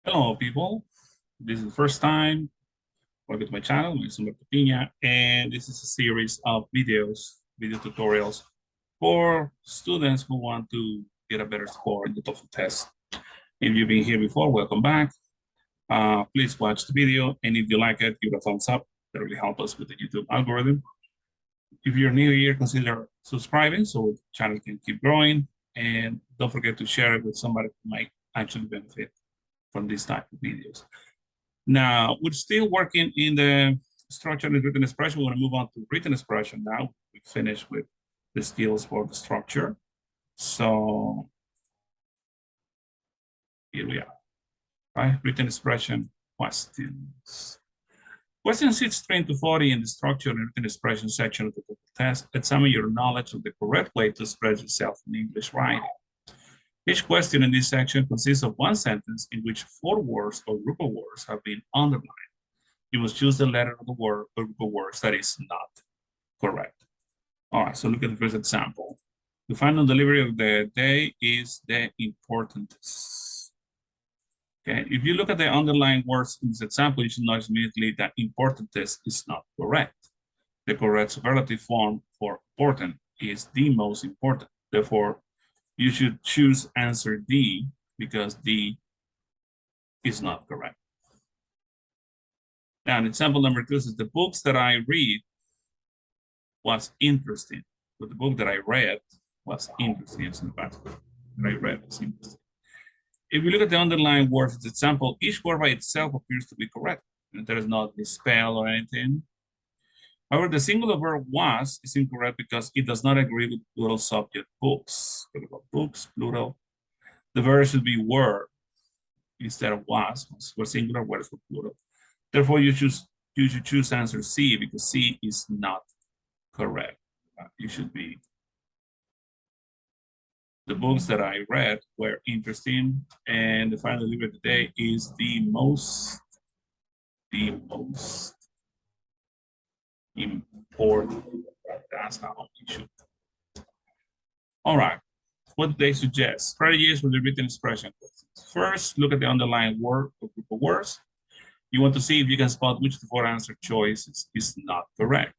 Hello, people. This is the first time. Welcome to my channel. My name is Humberto Piña, and this is a series of videos, video tutorials for students who want to get a better score in the TOEFL test. If you've been here before, welcome back. Please watch the video, and if you like it, give it a thumbs up. That really helps us with the YouTube algorithm. If you're new here, consider subscribing so the channel can keep growing, and don't forget to share it with somebody who might actually benefit from this type of videos. Now, we're still working in the structure and written expression. We want to move on to written expression now. We finished with the skills for the structure. So here we are, right? Written expression questions. Questions 16 to 40 in the structure and written expression section of the test examine your knowledge of the correct way to express yourself in English writing. Each question in this section consists of one sentence in which 4 words or group of words have been underlined. You must choose the letter of the word or group of words that is not correct. All right, so look at the first example. The final delivery of the day is the importantest. Okay, if you look at the underlined words in this example, you should notice immediately that importantest is not correct. The correct superlative form for important is the most important. Therefore, you should choose answer D because D is not correct. Now, example number 2 is the books that I read was interesting. But the book that I read was interesting. It's in the past. That I read was interesting. If you look at the underlying words of the example, each word by itself appears to be correct. And there is not misspell or anything. However, the singular verb was is incorrect because it does not agree with plural subject books. Books, plural. The verb should be were instead of was. For singular, words for plural. Therefore, you should choose answer C because C is not correct. You should be. The books that I read were interesting, and the final delivery of the day is the most important. That's how you should. All right. What do they suggest? Strategies for the written expression. First, look at the underlying word or group of words. You want to see if you can spot which of the 4 answer choices is not correct.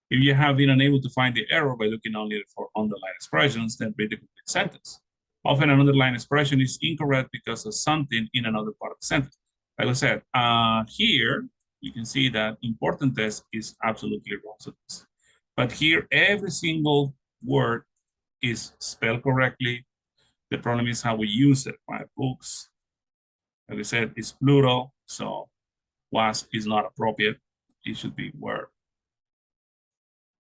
If you have been unable to find the error by looking only for underlined expressions, then read the complete sentence. Often an underlined expression is incorrect because of something in another part of the sentence. Like I said, here you can see that importantest is absolutely wrong. But here, every single word is spelled correctly. The problem is how we use it. Right? Books, like I said, it's plural, so was is not appropriate. It should be were.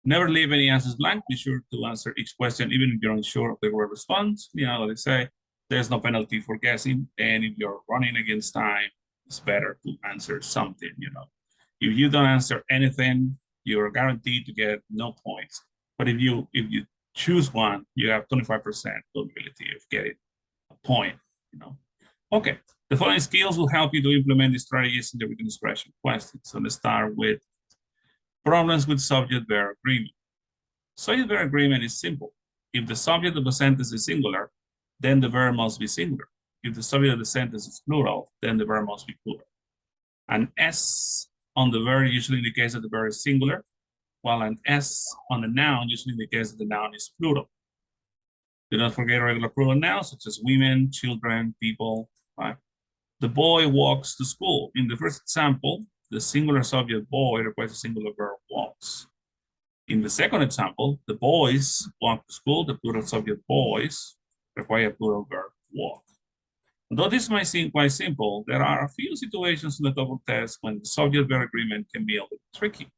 Never leave any answers blank. Be sure to answer each question, even if you're unsure of the correct response. You know, like I say, there's no penalty for guessing. And if you're running against time, it's better to answer something, you know. If you don't answer anything, you're guaranteed to get no points. But if you choose one, you have 25% probability of getting a point, you know. Okay, the following skills will help you to implement the strategies in the written expression question. So let's start with problems with subject-verb agreement. Subject-verb agreement is simple. If the subject of a sentence is singular, then the verb must be singular. If the subject of the sentence is plural, then the verb must be plural. An S on the verb usually indicates that the verb is singular, while an S on the noun usually indicates that the noun is plural. Do not forget regular plural nouns such as women, children, people. Right? The boy walks to school. In the first example, the singular subject boy requires a singular verb walks. In the second example, the boys walk to school. The plural subject boys require a plural verb walk. Though this might seem quite simple, there are a few situations in the TOEFL test when the subject-verb agreement can be a little tricky.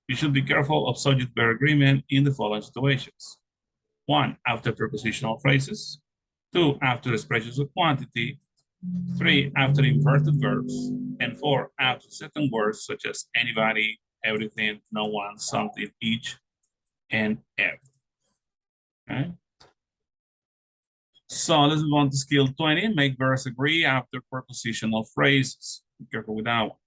You should be careful of subject-verb agreement in the following situations. 1, after prepositional phrases. 2, after expressions of quantity. 3, after inverted verbs. And 4, after certain words such as anybody, everything, no one, something, each, and every. Okay? So let's move on to skill 20, make verbs agree after prepositional phrases. Be careful with that one.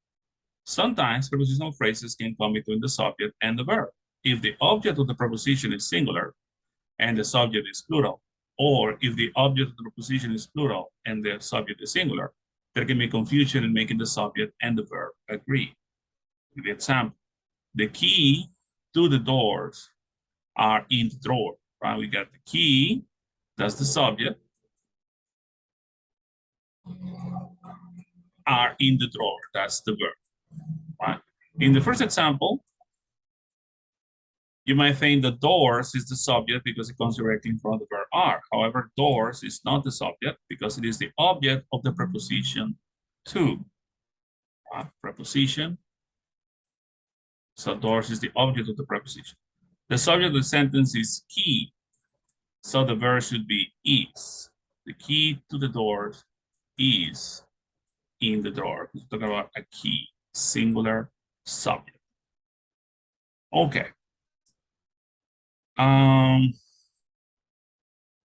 Sometimes prepositional phrases can come between the subject and the verb. If the object of the preposition is singular and the subject is plural, or if the object of the preposition is plural and the subject is singular, there can be confusion in making the subject and the verb agree. The example, the key to the doors are in the drawer, right? We got the key, that's the subject, are in the drawer, that's the verb, right? In the first example, you might think the doors is the subject because it comes directly in front of the verb are. However, doors is not the subject because it is the object of the preposition to. Preposition. So doors is the object of the preposition. The subject of the sentence is key. So the verb should be is. The key to the doors is in the drawer. We're talking about a key, singular subject. Okay.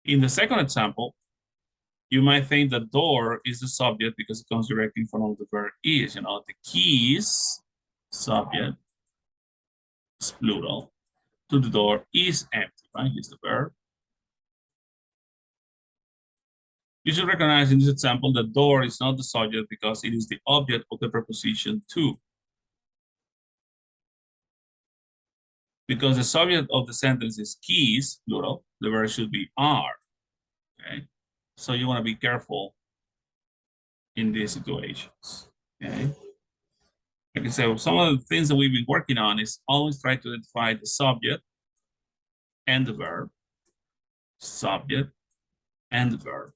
In the second example, you might think the door is the subject because it comes directly in front of the verb is. The keys, subject, is plural, to the door is empty, right? Is the verb. You should recognize in this example the door is not the subject because it is the object of the preposition to. Because the subject of the sentence is keys, plural, the verb should be are. Okay, so you want to be careful in these situations. Okay, like I said, some of the things that we've been working on is always try to identify the subject and the verb, subject and the verb,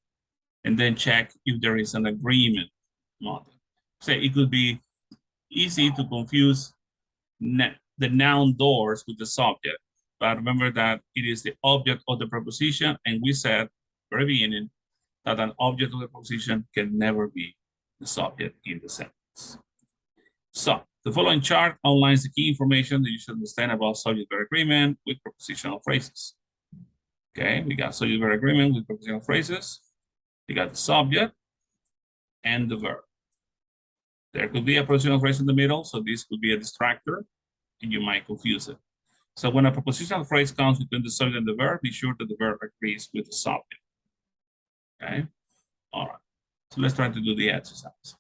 and then check if there is an agreement among them. Say it could be easy to confuse the noun doors with the subject, but remember that it is the object of the preposition, and we said very beginning that an object of the preposition can never be the subject in the sentence. So the following chart outlines the key information that you should understand about subject-verb agreement with prepositional phrases. Okay, we got subject-verb agreement with prepositional phrases. We got the subject and the verb. There could be a prepositional phrase in the middle, so this could be a distractor, and you might confuse it. So when a prepositional phrase comes between the subject and the verb, be sure that the verb agrees with the subject. Okay, all right. So let's try to do the exercise.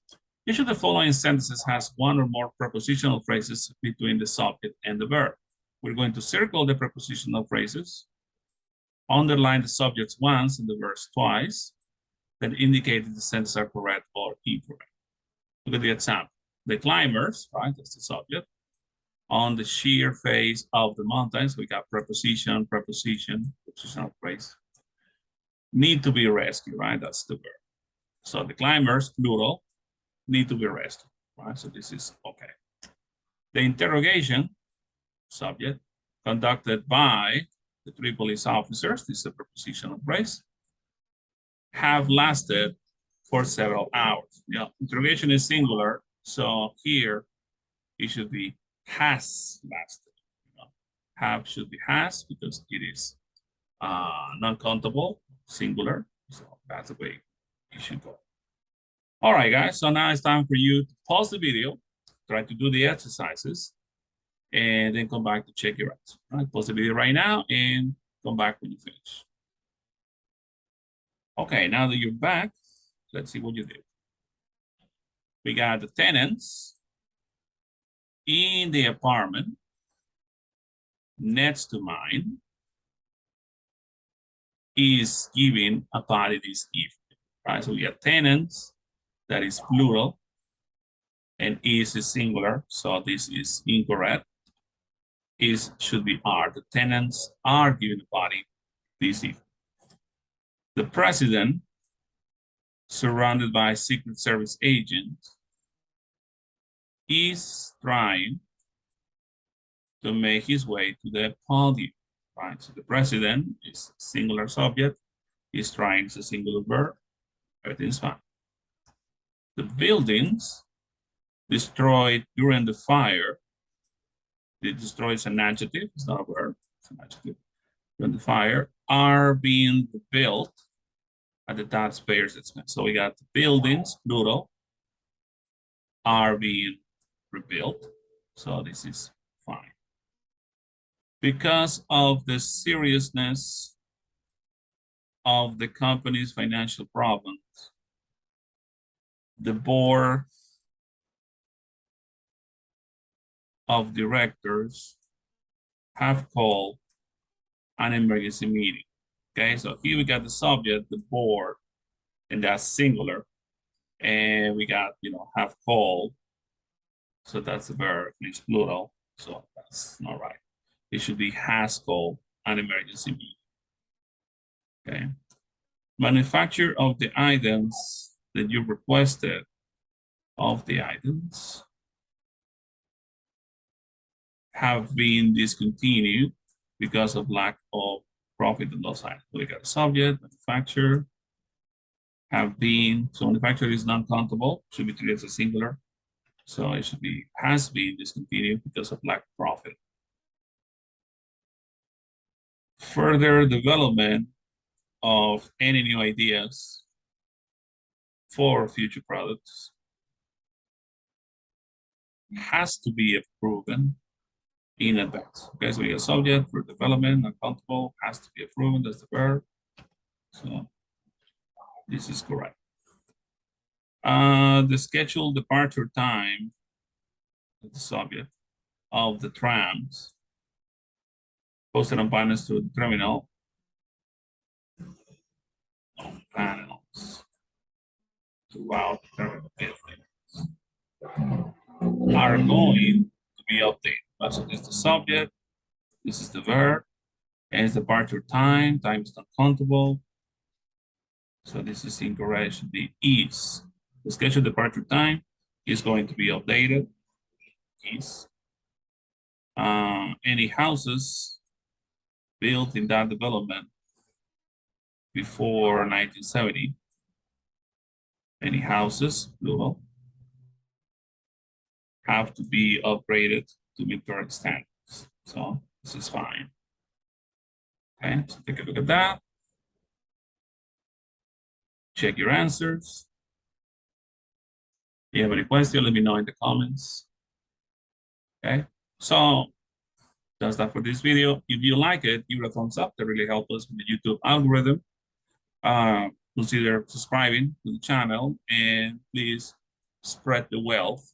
Each of the following sentences has one or more prepositional phrases between the subject and the verb. We're going to circle the prepositional phrases, underline the subjects once and the verbs twice, then indicate that the sentences are correct or incorrect. Look at the example. The climbers, right, that's the subject, on the sheer face of the mountains, we got preposition, prepositional phrase, need to be rescued, right? That's the verb. So the climbers, plural, need to be rescued, right? So this is okay. The interrogation, subject, conducted by the 3 police officers, this is a prepositional phrase, have lasted for several hours. Interrogation is singular, so here it should be has lasted. Have should be has because it is non-countable, singular. So that's the way it should go. All right, guys. So now it's time for you to pause the video, try to do the exercises, and then come back to check your answer. All right, pause the video right now and come back when you finish. Okay, now that you're back, let's see what you did. We got the tenants in the apartment next to mine is giving a party this evening, right? So we have tenants, that is plural, and is singular, so this is incorrect. Is should be are. The tenants are giving a party this evening. The president, surrounded by Secret Service agents, is trying to make his way to the podium, right? So the president is singular subject, is trying is a singular verb, everything's fine. The buildings destroyed during the fire, the destroy is an adjective, it's not a verb, it's an adjective. During the fire are being rebuilt at the taxpayer's expense. So we got the buildings, plural, are being rebuilt. So this is fine. Because of the seriousness of the company's financial problems, the board of directors have called an emergency meeting. Okay, so here we got the subject, the board, and that's singular. And we got, have called. So that's the verb, it's plural. So that's not right. It should be has called an emergency meeting. Okay. Manufacture of the items that you requested of the items have been discontinued because of lack of profit and loss items. So we got a subject, manufacture, have been, so manufacture is non-countable, should be treated as a singular. So it should be has been discontinued because of lack of profit. Further development of any new ideas for future products has to be proven in advance. Okay, so we have subject for development, uncountable, has to be proven, that's the verb. So this is correct. The scheduled departure time, the subject, of the trams posted on panels to the terminal on panels throughout the terminal buildings are going to be updated. So this is the subject, this is the verb, and it's departure time, time is not countable. So this is incorrect, it should be is. The scheduled departure time is going to be updated, is. Any houses built in that development before 1970, any houses, plural, have to be upgraded to meet current standards. So this is fine. Okay, so take a look at that. Check your answers. If you have any questions, let me know in the comments. Okay, so that's that for this video. If you like it, give it a thumbs up. That really helps us with the YouTube algorithm. Consider subscribing to the channel and please spread the wealth,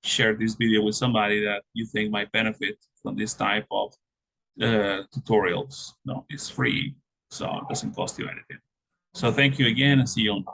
share this video with somebody that you think might benefit from this type of tutorials. No, it's free, so it doesn't cost you anything. So thank you again and see you on.